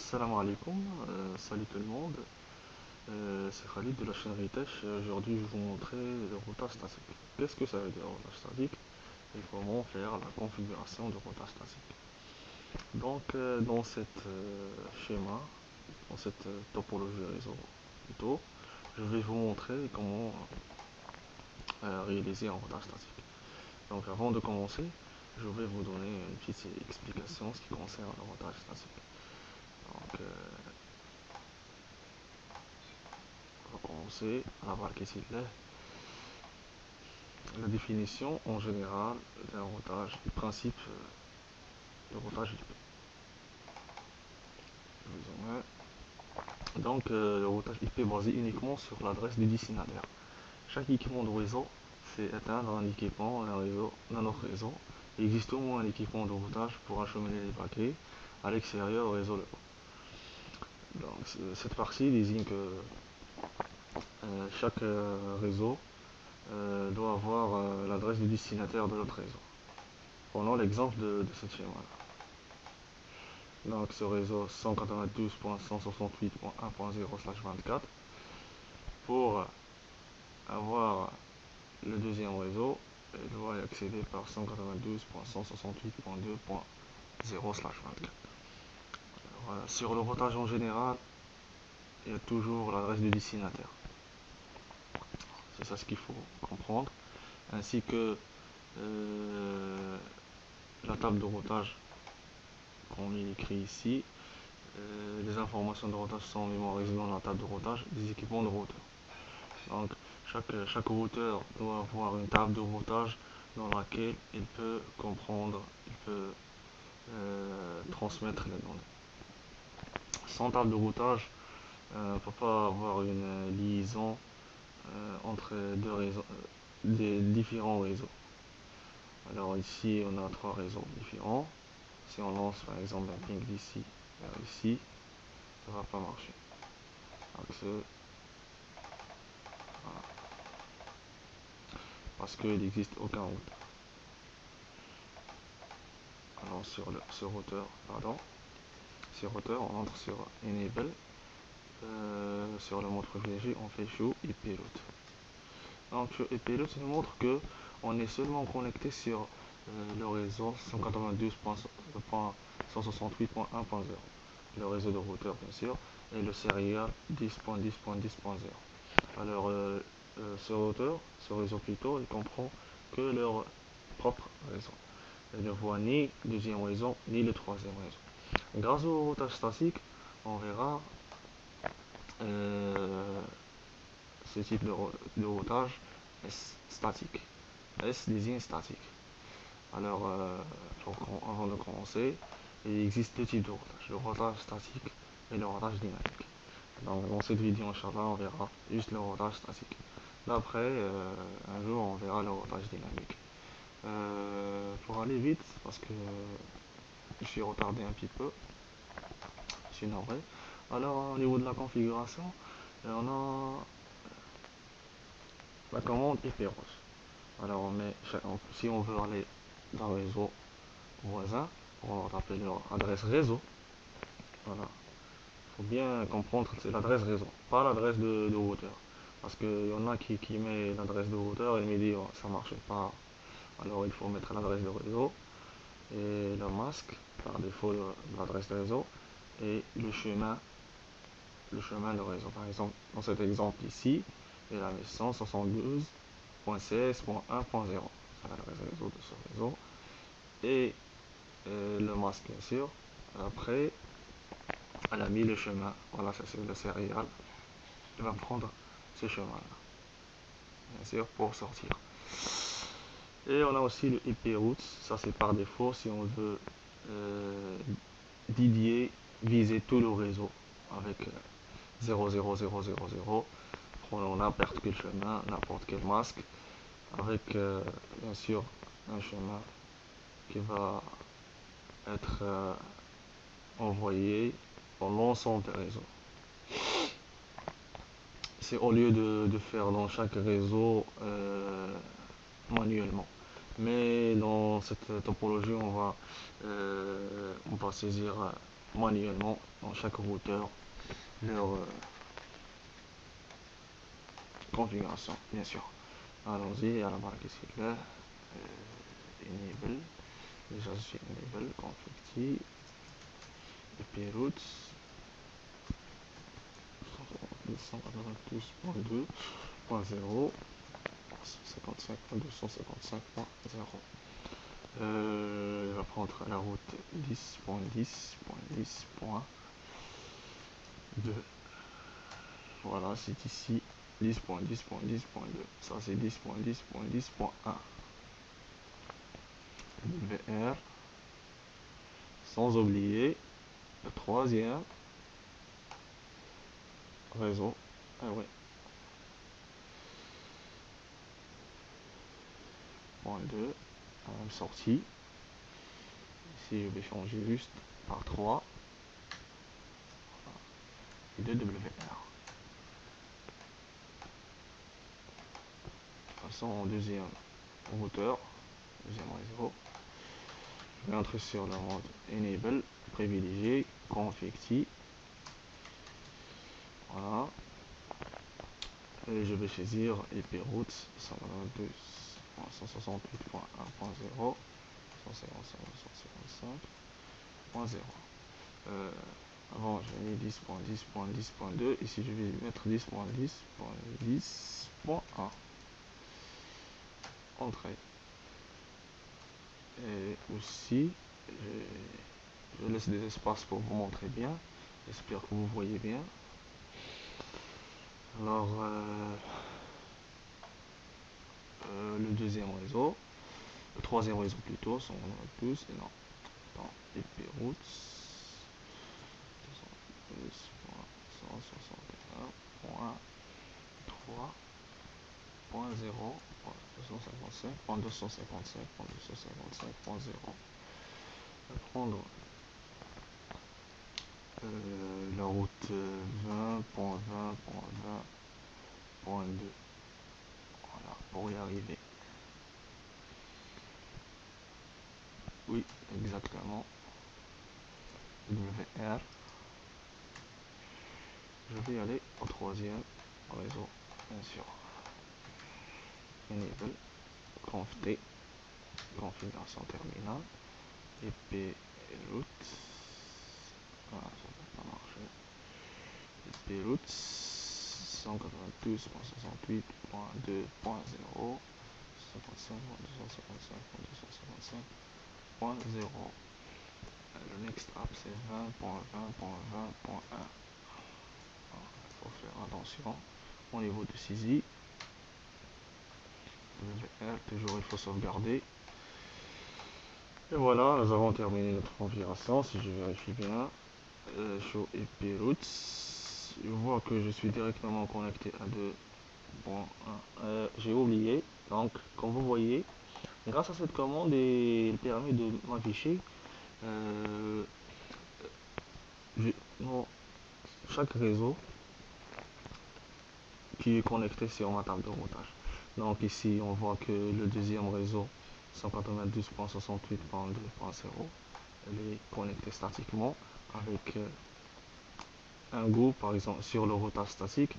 Salam alaikum, salut tout le monde. C'est Khalid de la chaîne Ritech. Aujourd'hui, je vais vous montrer le routage statique. Qu'est-ce que ça veut dire, routage statique, et comment faire la configuration de routage statique. Donc, dans cette schéma, dans cette topologie réseau plutôt, je vais vous montrer comment réaliser un routage statique. Donc, avant de commencer, je vais vous donner une petite explication en ce qui concerne le routage statique. Donc, on va commencer à la définition en général d'un routage, du principe de routage IP. Donc, le routage IP est basé uniquement sur l'adresse du destinataire. Chaque équipement de réseau fait atteindre un équipement d'un autre réseau. Il existe au moins un équipement de routage pour acheminer les paquets à l'extérieur du réseau local. Donc, cette partie désigne que chaque réseau doit avoir l'adresse du destinataire de l'autre réseau. Prenons l'exemple de ce schéma-là. Donc ce réseau 192.168.1.0/24. Pour avoir le deuxième réseau, il doit y accéder par 192.168.2.0/24. Voilà. Sur le routage en général, il y a toujours l'adresse du destinataire. C'est ça ce qu'il faut comprendre. Ainsi que la table de routage, comme il est écrit ici. Les informations de routage sont mémorisées dans la table de routage des équipements de routeur. Donc chaque routeur doit avoir une table de routage dans laquelle il peut comprendre, il peut transmettre les données. Sans table de routage, on ne peut pas avoir une liaison entre des différents réseaux. Alors ici on a trois réseaux différents. Si on lance par exemple un ping d'ici vers ici, ça va pas marcher. Donc voilà. Parce qu'il n'existe aucun routeur. Alors sur ce routeur, on entre sur Enable. Sur le mode privilégié, on fait Show IP route. Donc Show IP route nous montre que on est seulement connecté sur le réseau 192.168.1.0, le réseau de routeur bien sûr, et le serial 10.10.10.0. Alors ce réseau plutôt, il comprend que leur propre réseau. Il ne voit ni le deuxième réseau ni le troisième réseau. Grâce au routage statique, on verra ce type de routage statique. S désigne statique. Alors, avant de commencer, il existe deux types de routage, le routage statique et le routage dynamique. Donc, dans cette vidéo, Inch'Allah, on verra juste le routage statique. D'après, un jour, on verra le routage dynamique. Pour aller vite, parce que je suis retardé un petit peu, je suis navré. Alors, au niveau de la configuration, on a la commande IP rouge. Alors, si on veut aller dans le réseau voisin, on va rappeler leur adresse réseau. Voilà. Il faut bien comprendre que c'est l'adresse réseau, pas l'adresse de routeur. Parce qu'il y en a qui met l'adresse de routeur et me dit oh, ça marche pas. Alors il faut mettre l'adresse de réseau et le masque par défaut de l'adresse de réseau et le chemin de réseau. Par exemple, dans cet exemple ici, il a mis 172.16.1.0. C'est l'adresse réseau de ce réseau. Et le masque bien sûr. Après, elle a mis le chemin. Voilà, ça c'est le serial. Il va prendre ce chemin-là. Bien sûr, pour sortir. Et on a aussi le IP route. Ça c'est par défaut si on veut viser tout le réseau avec 00000. Prenons n'importe quel chemin, n'importe quel masque. Avec bien sûr un chemin qui va être envoyé dans l'ensemble des réseaux. C'est au lieu de faire dans chaque réseau manuellement. Mais dans cette topologie, on va saisir manuellement dans chaque routeur leur configuration, bien sûr. Allons-y à la barre qui est là. Enable. Déjà, je suis enable, config, IP routes 192.2.0 155.255.0. Il va prendre la route 10.10.10.2. Voilà, c'est ici 10.10.10.2. Ça, c'est 10.10.10.1. WR. Sans oublier le troisième réseau. Ah ouais. Point 2. La même sortie. Ici, je vais changer juste par 3. Et 2 WR. De toute façon, en deuxième routeur, deuxième réseau, je vais entrer sur le mode Enable, privilégié, config. Voilà. Et je vais choisir IP route 192.168.1.0 155.155.0. Avant j'ai mis 10.10.10.2. Ici je vais mettre 10.10.10.1. Entrée. Et aussi je laisse des espaces pour vous montrer bien. J'espère que vous voyez bien. Alors le deuxième réseau, le troisième réseau plutôt, sont tous et non. Dans IP routes 161.3.0.255.255.255.0. Je vais prendre la route 20.20.20.2. Voilà, pour y arriver. Oui, exactement. WR. Je vais aller au troisième réseau, bien sûr. Enable, conf-t, configuration terminale, IP route. Ah, ça ne va pas marcher. IP route 192.68.2.0 155.255.255.0. Le next app c'est 20.20.20.1. Il faut faire attention au niveau de saisie. Toujours il faut sauvegarder. Et voilà, nous avons terminé notre configuration. Si je vérifie bien, show IP routes, je vois que je suis directement connecté à 2.1. J'ai oublié, donc comme vous voyez, grâce à cette commande, il permet de m'afficher chaque réseau qui est connecté sur ma table de routage. Donc ici on voit que le deuxième réseau 192.68.2.0 elle est connectée statiquement avec un go par exemple sur le routage statique.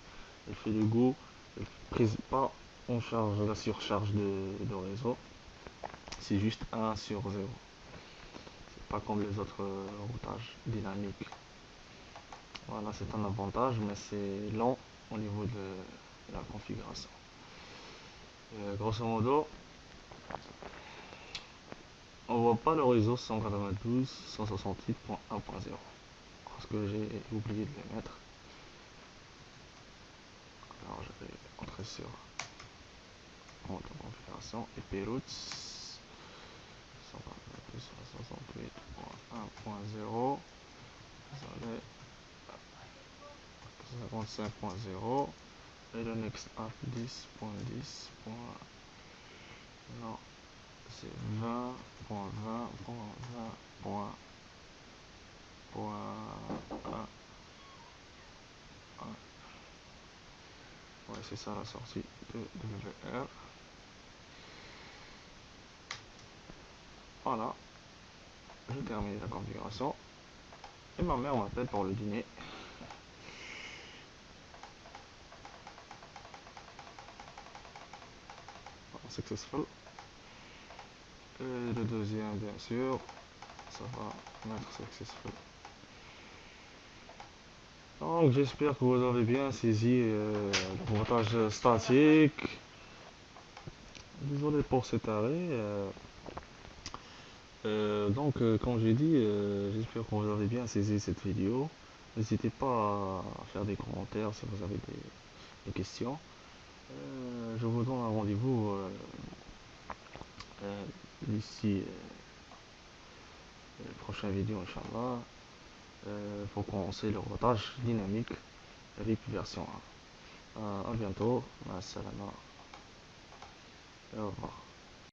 Elle fait le go, elle ne prise pas en charge la surcharge de réseau. C'est juste 1 sur 0. C'est pas comme les autres routages dynamiques. Voilà, c'est un avantage, mais c'est lent au niveau de la configuration. Grosso modo, on voit pas le réseau 192.168.1.0 parce que j'ai oublié de le mettre. Alors je vais entrer sur compte en configuration IP routes 192.168.1.0. 55.0 et le next app 10.10. Non, c'est 20.20.20.1. Ouais, c'est ça la sortie de WR. Voilà, j'ai terminé la configuration. Et ma mère m'appelle pour le dîner. Successful. Et le deuxième, bien sûr, ça va mettre successful. Donc j'espère que vous avez bien saisi le montage statique. Désolé pour cet arrêt. Comme j'ai dit, j'espère que vous avez bien saisi cette vidéo. N'hésitez pas à faire des commentaires si vous avez des questions. Je vous donne un rendez-vous d'ici la prochaine vidéo, Inch'Allah, pour commencer le routage dynamique RIP version 1. À bientôt, ma salama, et au revoir.